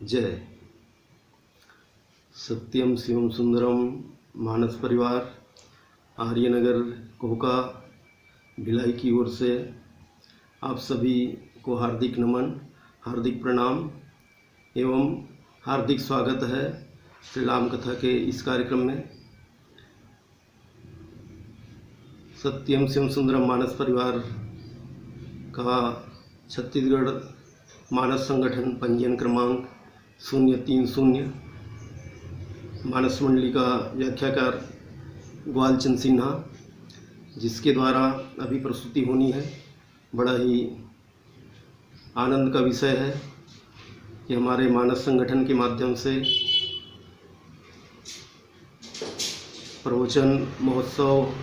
जय। सत्यम शिवम सुंदरम मानस परिवार आर्यनगर कोहका भिलाई की ओर से आप सभी को हार्दिक नमन, हार्दिक प्रणाम एवं हार्दिक स्वागत है श्री राम कथा के इस कार्यक्रम में। सत्यम शिवम सुंदरम मानस परिवार का छत्तीसगढ़ मानस संगठन पंजीयन क्रमांक 030 मानस मंडली का व्याख्याकार ग्वालचंद सिन्हा, जिसके द्वारा अभी प्रस्तुति होनी है। बड़ा ही आनंद का विषय है कि हमारे मानस संगठन के माध्यम से प्रवचन महोत्सव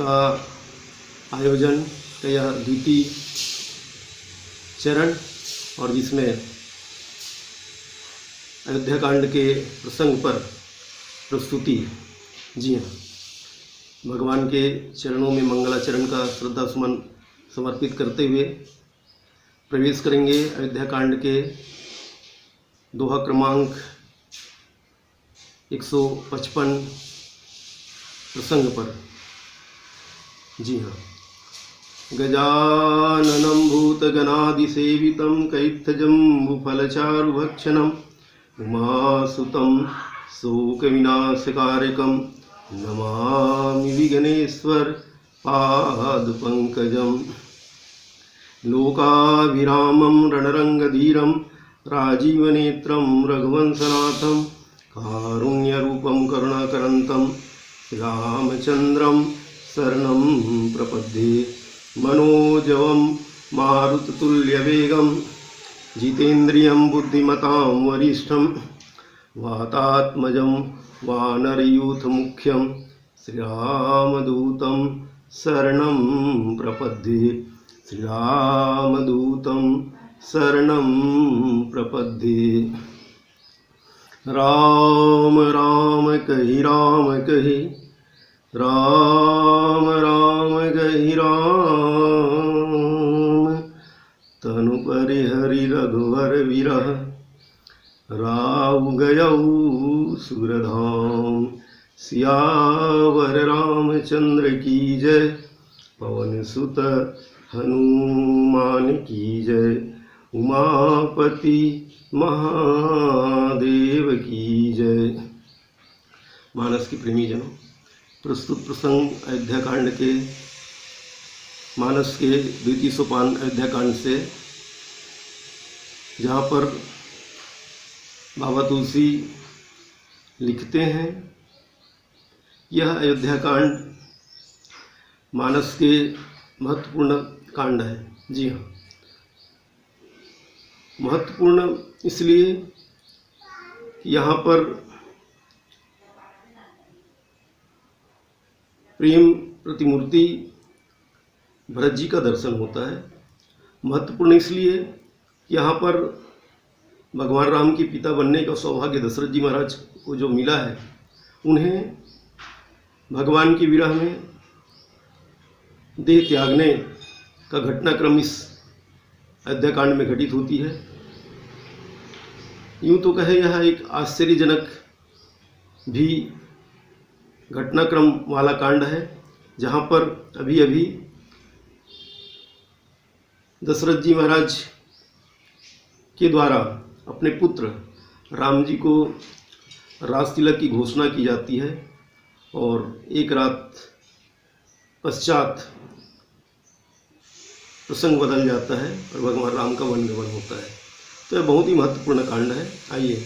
का आयोजन का यह द्वितीय चरण और जिसमें अयोध्या कांड के प्रसंग पर प्रस्तुति। जी हाँ, भगवान के चरणों में मंगलाचरण का श्रद्धा सुमन समर्पित करते हुए प्रवेश करेंगे अयोध्या कांड के दोहा क्रमांक 155 प्रसंग पर। जी हाँ, गजाननं भूतगणादिसेवितं कैत्थजम्बुफलचारुभक्षणं उमासुतं शोकविनाशकारकं नमामि विघ्नेश्वर पादपङ्कजं। लोकाभिरामं रणरङ्गधीरं राजीवनेत्रं रघुवंशनाथं कारुण्यरूपं करुणाकरन्तं रामचन्द्रं शरणं प्रपद्ये। मनोजवं मारुततुल्यवेगं जितेन्द्रियं बुद्धिमतां वरिष्ठं वातात्मजं वानरयूथमुख्यं श्रीरामदूतं शरणं प्रपद्ये। श्रीरामदूतं शरणं प्रपद्ये। राम राम कहि राम कहि, राम राम कहि राम। तनु परिहरि रघुवर विरह राव गयौ सुरधाम। सियावर रामचंद्र की जय, पवन सुत हनुमान की जय, उमापति महादेव की जय। मानस के प्रेमी जनों, प्रस्तुत प्रसंग अयोध्या कांड के मानस के द्वितीय सोपान अयोध्या कांड से, जहाँ पर बाबा तुलसी लिखते हैं यह अयोध्या कांड मानस के महत्वपूर्ण कांड है। जी हाँ, महत्वपूर्ण इसलिए कि यहाँ पर प्रेम प्रतिमूर्ति भरत जी का दर्शन होता है। महत्वपूर्ण इसलिए यहाँ पर भगवान राम के पिता बनने का सौभाग्य दशरथ जी महाराज को जो मिला है, उन्हें भगवान की विरह में देह त्यागने का घटनाक्रम इस अयोध्या कांड में घटित होती है। यूँ तो कहे यह एक आश्चर्यजनक भी घटनाक्रम वाला कांड है, जहाँ पर अभी अभी दशरथ जी महाराज के द्वारा अपने पुत्र राम जी को राज तिलक की घोषणा की जाती है और एक रात पश्चात प्रसंग बदल जाता है और भगवान राम का वनगमन होता है। तो यह बहुत ही महत्वपूर्ण कांड है। आइए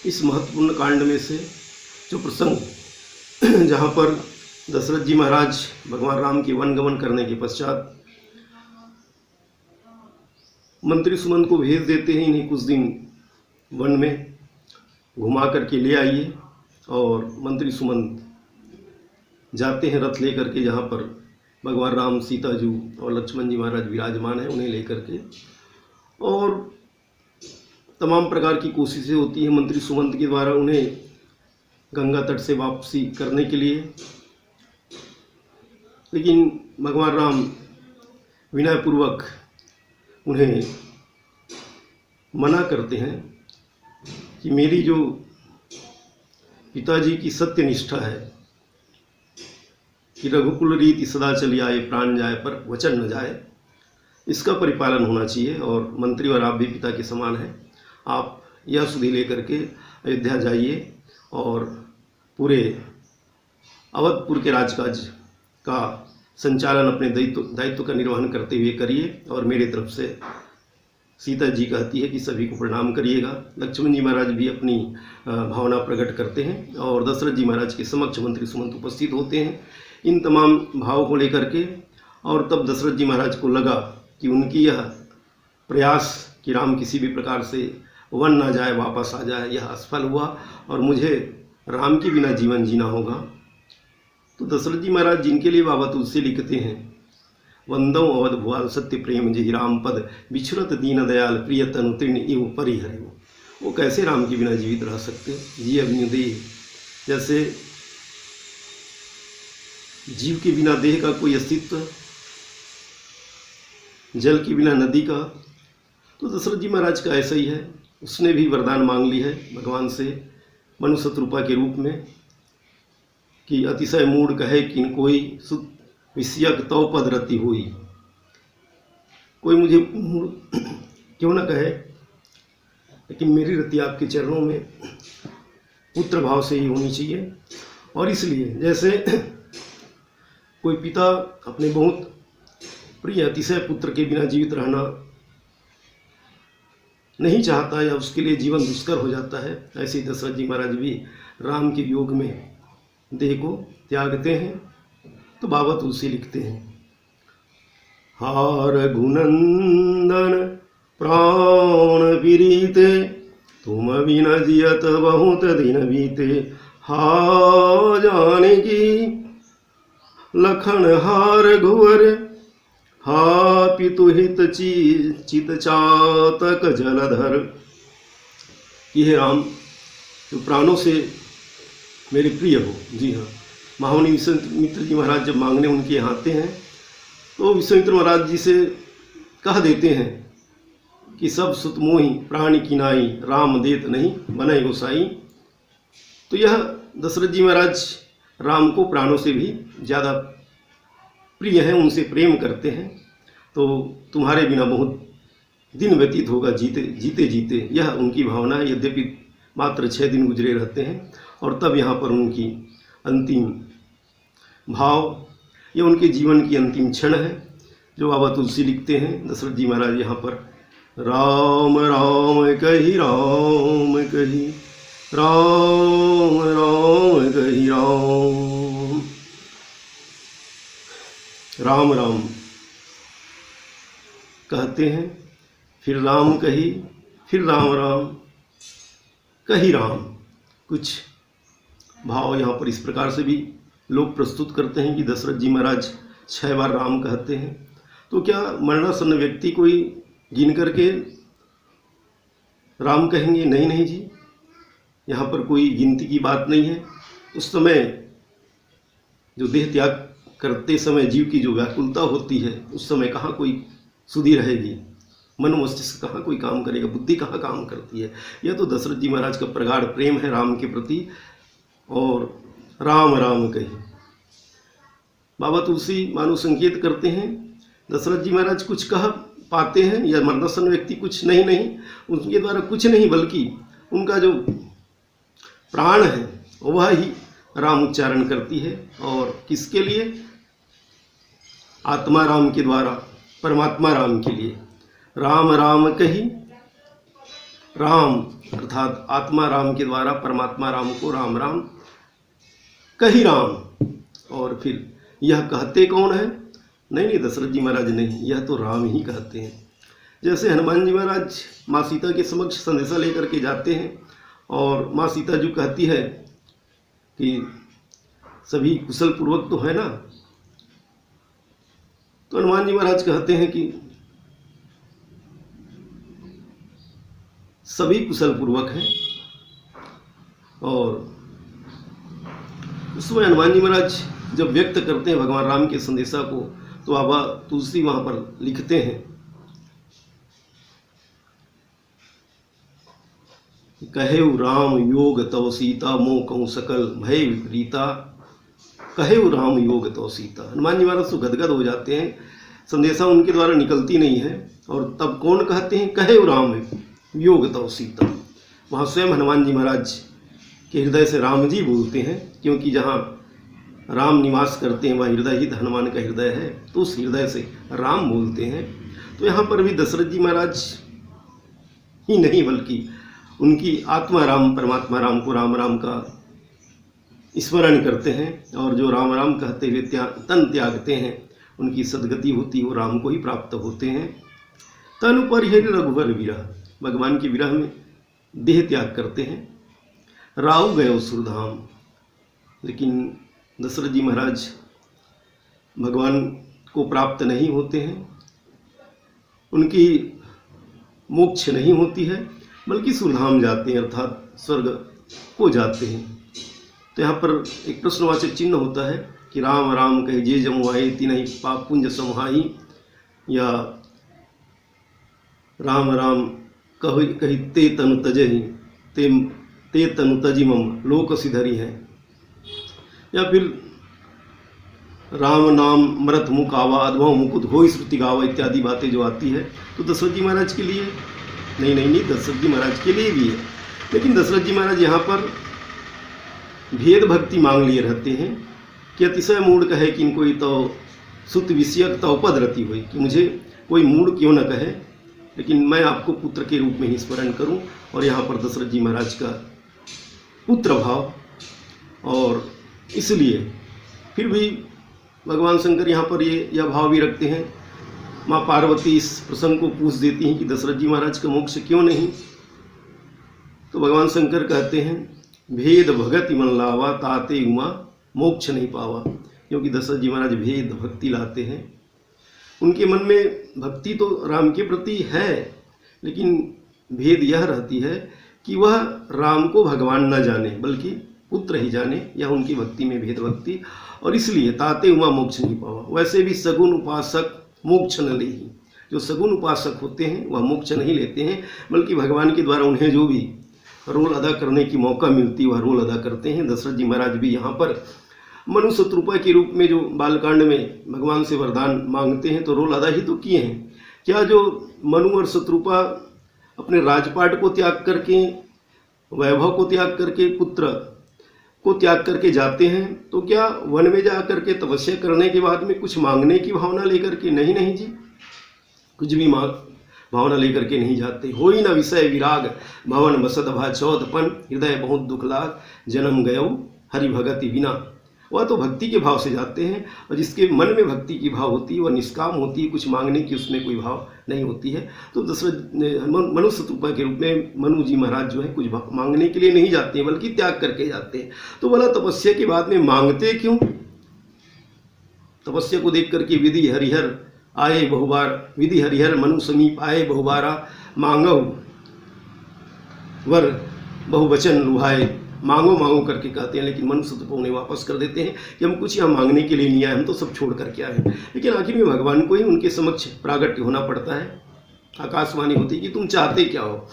इस महत्वपूर्ण कांड में से जो प्रसंग जहाँ पर दशरथ जी महाराज भगवान राम के वनगमन करने के पश्चात मंत्री सुमंत को भेज देते हैं, इन्हें कुछ दिन वन में घुमा करके ले आइए। और मंत्री सुमंत जाते हैं रथ लेकर के, जहाँ पर भगवान राम, सीता जी और लक्ष्मण जी महाराज विराजमान हैं, उन्हें लेकर के। और तमाम प्रकार की कोशिशें होती हैं मंत्री सुमंत के द्वारा उन्हें गंगा तट से वापसी करने के लिए, लेकिन भगवान राम विनयपूर्वक उन्हें मना करते हैं कि मेरी जो पिताजी की सत्यनिष्ठा है कि रघुकुल रीति सदा चली आए, प्राण जाए पर वचन न जाए, इसका परिपालन होना चाहिए। और मंत्री और आप भी पिता के समान हैं। आप यह सुधि लेकर के अयोध्या जाइए और पूरे अवधपुर के राजकाज का संचालन अपने दायित्व का निर्वहन करते हुए करिए। और मेरे तरफ से सीता जी कहती है कि सभी को प्रणाम करिएगा। लक्ष्मण जी महाराज भी अपनी भावना प्रकट करते हैं और दशरथ जी महाराज के समक्ष मंत्री सुमंत उपस्थित होते हैं इन तमाम भाव को लेकर के। और तब दशरथ जी महाराज को लगा कि उनकी यह प्रयास कि राम किसी भी प्रकार से वन ना जाए, वापस आ जाए, यह असफल हुआ और मुझे राम के बिना जीवन जीना होगा। तो दशरथ जी महाराज जिनके लिए बाबा तुलसी लिखते हैं, वंदो अवध भुआल सत्य प्रेम जहि राम पद बिछुरत दीन दयाल प्रिय तनु तृण इव परिहरिव, वो कैसे राम के बिना जीवित रह सकते। जी अग्निदेह, जैसे जीव के बिना देह का कोई अस्तित्व, जल के बिना नदी का, तो दशरथ जी महाराज का ऐसा ही है। उसने भी वरदान मांग ली है भगवान से मनुष्य रूपा के रूप में कि अतिशय मूढ़ कहे किन कोई सुत विषयक तव पद रति हुई। कोई मुझे मूढ़ क्यों न कहे, लेकिन मेरी रति आपके चरणों में पुत्र भाव से ही होनी चाहिए। और इसलिए जैसे कोई पिता अपने बहुत प्रिय अतिशय पुत्र के बिना जीवित रहना नहीं चाहता या उसके लिए जीवन दुष्कर हो जाता है, ऐसे दशरथ जी महाराज भी राम के योग में देह को त्यागते हैं। तो बाबा तुलसी लिखते हैं, हार गुनंदन प्राण विरीते तुम बिन जियत बहुत दिन बीते, हा जानकी लखन हार घुवर, हा पितुहित चित चातक जलधर। कि हे राम, जो प्राणों से मेरे प्रिय हो। जी हाँ, महामुनि विश्वामित्र जी महाराज जब मांगने उनके यहाँ आते हैं तो विश्वामित्र महाराज जी से कह देते हैं कि सब सुत मोहि प्राण किनाई, राम देत नहीं बनय गोसाई। तो यह दशरथ जी महाराज राम को प्राणों से भी ज़्यादा प्रिय हैं, उनसे प्रेम करते हैं। तो तुम्हारे बिना बहुत दिन व्यतीत होगा जीते जीते, यह उनकी भावना है। यद्यपि मात्र 6 दिन गुजरे रहते हैं और तब यहाँ पर उनकी अंतिम भाव, यह उनके जीवन की अंतिम क्षण है जो बाबा तुलसी लिखते हैं। दशरथ जी महाराज यहाँ पर राम राम कही राम कही, राम राम कही राम, राम राम कहते हैं, फिर राम कही, फिर राम राम कही राम। कुछ भाव यहाँ पर इस प्रकार से भी लोग प्रस्तुत करते हैं कि दशरथ जी महाराज 6 बार राम कहते हैं। तो क्या मरणासन्न व्यक्ति कोई गिन करके राम कहेंगे? नहीं नहीं जी, यहाँ पर कोई गिनती की बात नहीं है। उस समय जो देह त्याग करते समय जीव की जो व्याकुलता होती है, उस समय कहाँ कोई सुधि रहेगी, मन मस्तिष्क कहाँ कोई काम करेगा, बुद्धि कहाँ काम करती है। यह तो दशरथ जी महाराज का प्रगाढ़ प्रेम है राम के प्रति। और राम राम कही, बाबा तुलसी मानो संकेत करते हैं दशरथ जी महाराज कुछ कह पाते हैं या मरणासन्न व्यक्ति कुछ नहीं, उनके द्वारा कुछ नहीं, बल्कि उनका जो प्राण है वह ही राम उच्चारण करती है। और किसके लिए? आत्मा राम के द्वारा, परमात्मा राम के लिए। राम राम कही, राम अर्थात आत्मा राम के द्वारा परमात्मा राम को राम राम कही राम। और फिर यह कहते कौन है? नहीं, दशरथ जी महाराज नहीं, यह तो राम ही कहते हैं। जैसे हनुमान जी महाराज माँ सीता के समक्ष संदेशा लेकर के जाते हैं और माँ सीता जो कहती है कि सभी कुशल पूर्वक तो है ना, तो हनुमान जी महाराज कहते हैं कि सभी कुशल पूर्वक हैं। और उस समय हनुमान जी महाराज जब व्यक्त करते हैं भगवान राम के संदेशा को, तो बाबा तुलसी वहाँ पर लिखते हैं कहेउ राम योग तव सीता मोह कहूँ सकल भय विपरीता। कहेउ राम योग तव सीता, हनुमान जी महाराज तो गदगद हो जाते हैं, संदेशा उनके द्वारा निकलती नहीं है। और तब कौन कहते हैं, कहेउ राम योग तव सीता। वहाँ स्वयं हनुमान जी महाराज के हृदय से राम जी बोलते हैं, क्योंकि जहाँ राम निवास करते हैं वह हृदय ही हनुमान का हृदय है, तो उस हृदय से राम बोलते हैं। तो यहाँ पर भी दशरथ जी महाराज ही नहीं बल्कि उनकी आत्मा राम परमात्मा राम को राम राम का स्मरण करते हैं, और जो राम राम कहते हुए तन त्यागते हैं उनकी सदगति होती है, वो राम को ही प्राप्त होते हैं। तनु पर रघुवर विरह, भगवान के विरह में देह त्याग करते हैं। राहु गए सुरधाम, लेकिन दशरथ जी महाराज भगवान को प्राप्त नहीं होते हैं, उनकी मोक्ष नहीं होती है, बल्कि सुरधाम जाते हैं अर्थात स्वर्ग को जाते हैं। तो यहाँ पर एक प्रश्नवाचक चिन्ह होता है कि राम राम कहे जे जमुआए तिनहि पाप पुंज समुहाई, या राम राम कही ते तनु तजहि ते तनु तजि मम लोक सिधरी है, या फिर राम नाम मृत मुख आवा अधमो मुकुट हो श्रुति गावा इत्यादि बातें जो आती है, तो दशरथ जी महाराज के लिए नहीं दशरथ जी महाराज के लिए भी है। लेकिन दशरथ जी महाराज यहाँ पर भेद भक्ति मांग लिए रहते हैं कि अतिशय मूढ़ कहे कि कोई तो सुत विषयक तो पद रति हुई, कि मुझे कोई मूढ़ क्यों न कहे, लेकिन मैं आपको पुत्र के रूप में ही स्मरण करूं। और यहाँ पर दशरथ जी महाराज का पुत्र भाव, और इसलिए फिर भी भगवान शंकर यहाँ पर यह भाव भी रखते हैं। माँ पार्वती इस प्रसंग को पूछ देती हैं कि दशरथ जी महाराज का मोक्ष क्यों नहीं, तो भगवान शंकर कहते हैं भेद भगति मन लावा ताते उमा मोक्ष नहीं पावा, क्योंकि दशरथ जी महाराज भेद भक्ति लाते हैं। उनके मन में भक्ति तो राम के प्रति है, लेकिन भेद यह रहती है कि वह राम को भगवान न जाने बल्कि पुत्र ही जाने, या उनकी भक्ति में भेद भक्ति, और इसलिए ताते उमा मोक्ष नहीं पावा। वैसे भी सगुण उपासक मोक्ष न ले, जो सगुण उपासक होते हैं वह मोक्ष नहीं लेते हैं, बल्कि भगवान के द्वारा उन्हें जो भी रोल अदा करने की मौका मिलती है वह रोल अदा करते हैं। दशरथ जी महाराज भी यहाँ पर मनु शत्रुपा के रूप में जो बालकांड में भगवान से वरदान मांगते हैं, तो रोल अदा ही तो किए हैं। क्या जो मनु और शत्रुपा अपने राजपाट को त्याग करके, वैभव को त्याग करके, पुत्र को त्याग करके जाते हैं, तो क्या वन में जा करके तपस्या करने के बाद में कुछ मांगने की भावना लेकर के? नहीं जी, कुछ भी भावना लेकर के नहीं जाते। हो ही न विषय विराग भवन बसत भा चौदपन, हृदय बहुत दुख लाग जन्म गयो हरि भगति बिना। वह तो भक्ति के भाव से जाते हैं, और जिसके मन में भक्ति की भाव होती है वह निष्काम होती है, कुछ मांगने की उसमें कोई भाव नहीं होती है। तो दशरथ मनु शत्रुपा के रूप में मनु जी महाराज जो है कुछ मांगने के लिए नहीं जाते हैं, बल्कि त्याग करके जाते हैं। तो बोला तपस्या के बाद में मांगते क्यों? तपस्या को देख करके विधि हरिहर आए बहुबार, विधि हरिहर मनु समीप आए बहुबारा, मांगो वर बहुवचन लुभाए, मांगो मांगो करके कहते हैं। लेकिन मनु शत्रुपा उन्हें वापस कर देते हैं कि हम कुछ यहाँ मांगने के लिए नहीं आए, हम तो सब छोड़ करके आए। लेकिन आखिर में भगवान को ही उनके समक्ष प्रागट्य होना पड़ता है। आकाशवाणी होती है कि तुम चाहते क्या हो।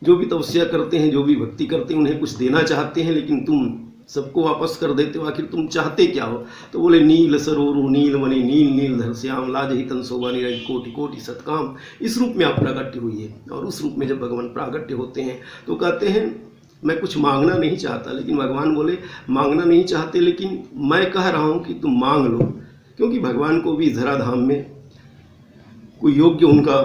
जो भी तपस्या करते हैं, जो भी भक्ति करते हैं, उन्हें कुछ देना चाहते हैं, लेकिन तुम सबको वापस कर देते हो। आखिर तुम चाहते क्या हो? तो बोले नील सरोरु नीलमणि नील नील धर श्याम लाजहि तन शोभा निरज कोटि कोटि सतकाम। इस रूप में आप प्रागट्य हुई है। और उस रूप में जब भगवान प्रागट्य होते हैं तो कहते हैं मैं कुछ मांगना नहीं चाहता। लेकिन भगवान बोले मांगना नहीं चाहते, लेकिन मैं कह रहा हूँ कि तुम मांग लो, क्योंकि भगवान को भी धराधाम में कोई योग्य उनका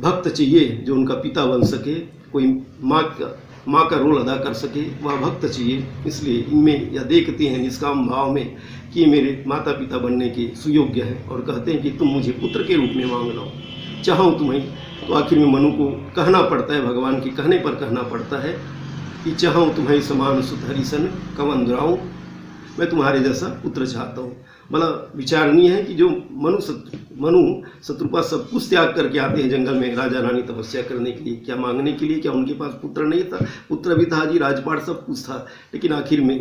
भक्त चाहिए, जो उनका पिता बन सके, कोई माँ का रोल अदा कर सके, वह भक्त चाहिए। इसलिए इनमें यह देखते हैं निष्काम भाव में कि मेरे माता पिता बनने के सुयोग्य हैं, और कहते हैं कि तुम मुझे पुत्र के रूप में मांग लो, चाहूँ तुम्हें। तो आखिर में मनु को कहना पड़ता है, भगवान के कहने पर कहना पड़ता है कि चाहूँ तुम्हें समान सुत हरिसन कवन दुराऊँ, मैं तुम्हारे जैसा पुत्र चाहता हूँ। बड़ा विचारणीय है कि जो मनु शत्रुपा सब कुछ त्याग करके आते हैं जंगल में राजा रानी तपस्या करने के लिए, क्या मांगने के लिए? क्या उनके पास पुत्र नहीं था? पुत्र भी था जी, राजपाट सब कुछ था, लेकिन आखिर में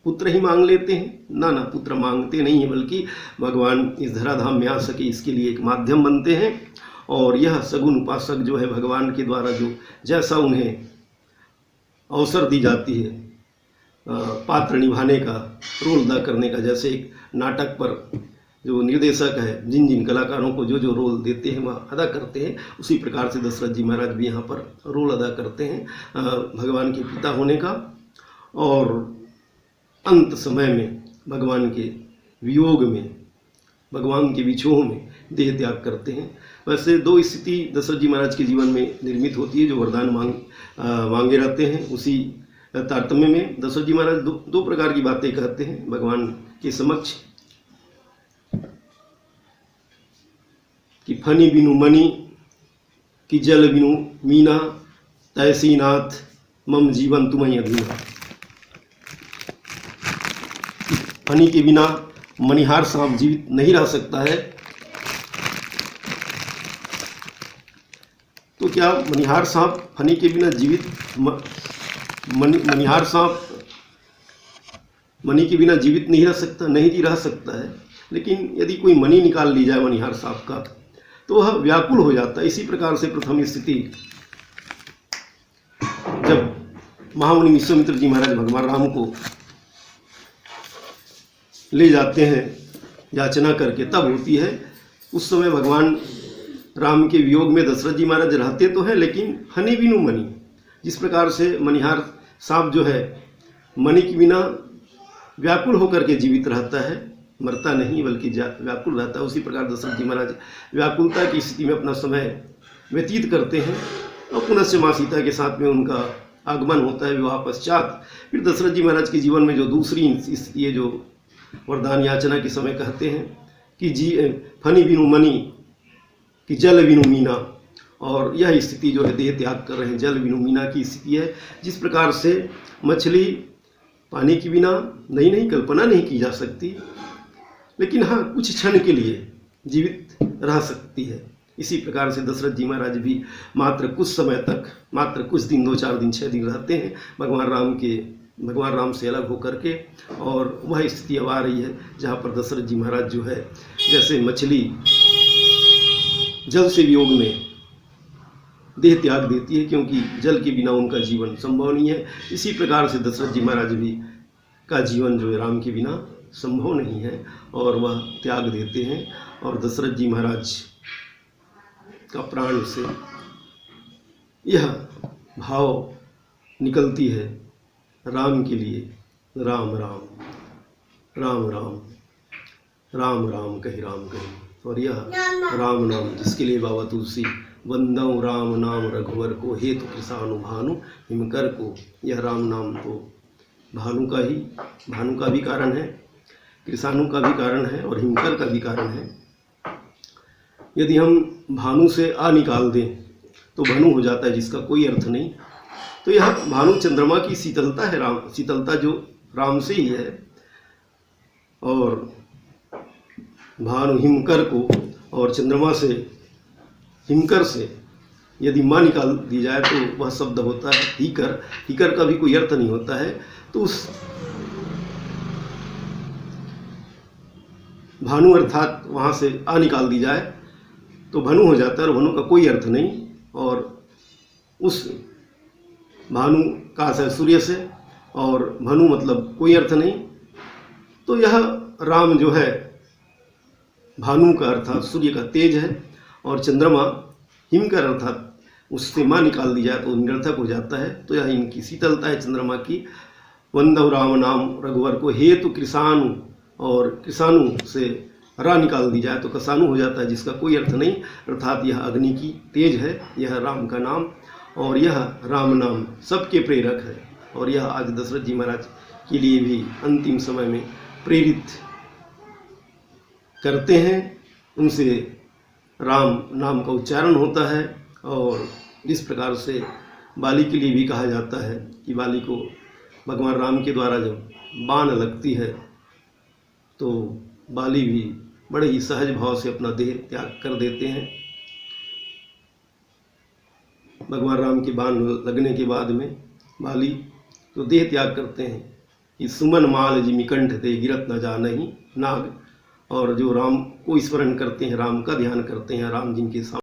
पुत्र ही मांग लेते हैं। ना पुत्र मांगते नहीं है, बल्कि भगवान इस धराधाम में आ सके इसके लिए एक माध्यम बनते हैं। और यह सगुन उपासक जो है भगवान के द्वारा जो जैसा उन्हें अवसर दी जाती है पात्र निभाने का, रोल अदा करने का, जैसे एक नाटक पर जो निर्देशक है जिन जिन कलाकारों को जो जो रोल देते हैं वह अदा करते हैं, उसी प्रकार से दशरथ जी महाराज भी यहाँ पर रोल अदा करते हैं भगवान के पिता होने का। और अंत समय में भगवान के वियोग में, भगवान के विछोह में देह त्याग करते हैं। वैसे दो स्थिति दशरथ जी महाराज के जीवन में निर्मित होती है, जो वरदान मांगे रहते हैं। उसी तारतम्य में दशरथ जी महाराज दो प्रकार की बातें कहते हैं भगवान के समक्ष कि फनी बिनु मणि कि जल बिनु मीना, तैसी नाथ मम जीवन तुम्हें अधीना। फनी के बिना मणिहार सांप जीवित नहीं रह सकता है, तो क्या मणिहार सांप फनी के बिना जीवित मणिहार सांप मणि के बिना जीवित नहीं रह सकता? नहीं जी रह सकता है, लेकिन यदि कोई मणि निकाल ली जाए मणिहार सांप का तो वह व्याकुल हो जाता है। इसी प्रकार से प्रथम स्थिति जब महामुनि विश्वामित्र जी महाराज भगवान राम को ले जाते हैं याचना करके, तब होती है। उस समय भगवान राम के वियोग में दशरथ जी महाराज रहते तो हैं, लेकिन फनी बिनु मणि, जिस प्रकार से मणिहार सांप जो है मणि के बिना व्याकुल होकर के जीवित रहता है, मरता नहीं बल्कि व्याकुल रहता है, उसी प्रकार दशरथ जी महाराज व्याकुलता की स्थिति में अपना समय व्यतीत करते हैं। और पुनः माँ सीता के साथ में उनका आगमन होता है विवाह पश्चात। फिर दशरथ जी महाराज के जीवन में जो दूसरी स्थिति है, जो वरदान याचना के समय कहते हैं कि फनी बिनु मणि कि जल बिनु मीना, और यह स्थिति जो है देह त्याग कर रहे हैं, जल बिनु मीना की स्थिति है। जिस प्रकार से मछली पानी के बिना नहीं कल्पना नहीं की जा सकती, लेकिन हाँ कुछ क्षण के लिए जीवित रह सकती है। इसी प्रकार से दशरथ जी महाराज भी मात्र कुछ समय तक, मात्र कुछ दिन, 2-4 दिन, 6 दिन रहते हैं भगवान राम से अलग होकर के। और वह स्थिति अब आ रही है जहाँ पर दशरथ जी महाराज जो है जैसे मछली जल से वियोग में देह त्याग देती है, क्योंकि जल के बिना उनका जीवन संभव नहीं है। इसी प्रकार से दशरथ जी महाराज भी का जीवन जो है राम के बिना संभव नहीं है, और वह त्याग देते हैं। और दशरथ जी महाराज का प्राण से यह भाव निकलती है राम के लिए, राम राम राम राम राम राम कहे राम कहे। और यह राम नाम जिसके लिए बाबा तुलसी वंदौ राम नाम रघुवर को, हेतु कृषाणु भानु हिमकर को। यह राम नाम तो भानु का भी कारण है, कृषाणु का भी कारण है और हिमकर का भी कारण है। यदि हम भानु से आ निकाल दें तो भानु हो जाता है, जिसका कोई अर्थ नहीं। तो यह भानु चंद्रमा की शीतलता है, शीतलता जो राम से ही है। और भानु हिमकर को, और चंद्रमा से, हिमकर से यदि माँ निकाल दी जाए तो वह शब्द होता है हीकर। हीकर का भी कोई अर्थ नहीं होता है। तो उस भानु अर्थात वहाँ से आ निकाल दी जाए तो भानु हो जाता है, और भानु का कोई अर्थ नहीं। और उस भानु का आशय सूर्य से, और भानु मतलब कोई अर्थ नहीं। तो यह राम जो है भानु का अर्थात सूर्य का तेज है, और चंद्रमा हिमकर अर्थात उससे माँ निकाल दी जाए तो निरर्थक हो जाता है। तो यह इनकी शीतलता है चंद्रमा की। वंदौ राम नाम रघुवर को, हेतु कृषाणु, और कृषाणु से रा निकाल दी जाए तो कसानु हो जाता है, जिसका कोई अर्थ नहीं। अर्थात यह अग्नि की तेज है, यह राम का नाम, और यह राम नाम सबके प्रेरक है। और यह आज दशरथ जी महाराज के लिए भी अंतिम समय में प्रेरित करते हैं। उनसे राम नाम का उच्चारण होता है। और इस प्रकार से बाली के लिए भी कहा जाता है कि बाली को भगवान राम के द्वारा जब बाण लगती है तो बाली भी बड़े ही सहज भाव से अपना देह त्याग कर देते हैं। भगवान राम के बाण लगने के बाद में बाली तो देह त्याग करते हैं कि सुमन माल जिमि कंठ ते गिरत न जानहि नाग। और जो राम को स्मरण करते हैं, राम का ध्यान करते हैं, राम जिनके सामने